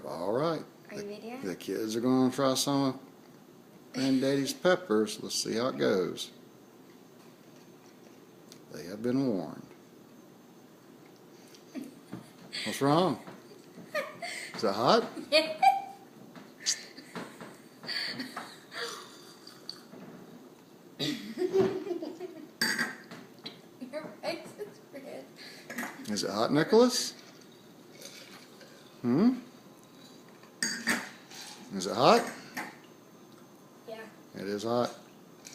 All right. Are you videoing? The kids are going to try some of Granddaddy's peppers. Let's see how it goes. They have been warned. What's wrong? Is it hot? Your face is red. Is it hot, Nicholas? Is it hot? Yeah. It is hot.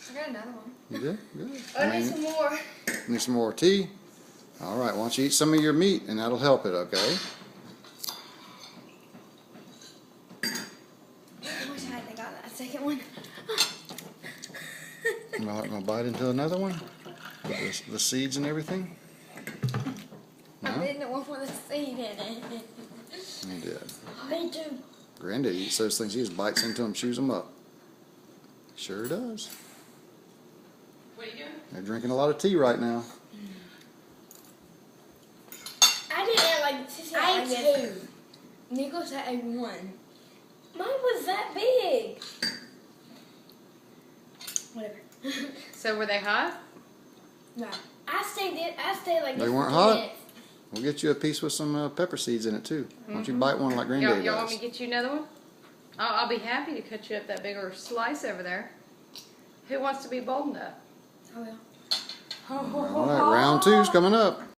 I got another one. You did? Good. I need some more. Need some more tea? All right, why don't you eat some of your meat and that'll help it, okay? I wish I hadn't got that second one. You gonna bite into another one? With the seeds and everything? I No? didn't want with a seed in it. You did. Me too. Granddaddy eats those things. He just bites into them, chews them up. Sure does. What are you doing? They're drinking a lot of tea right now. I didn't like Sissy. I ate two. Nicholas ate one. Mine was that big. Whatever. So were they hot? No. I stayed like They this weren't for 2 hot? minutes. We'll get you a piece with some pepper seeds in it too. Why don't you bite one like Granddaddy Y'all want me does? to get you another one? I'll be happy to cut you up that bigger slice over there. Who wants to be bold enough? I will. All right, round two's coming up.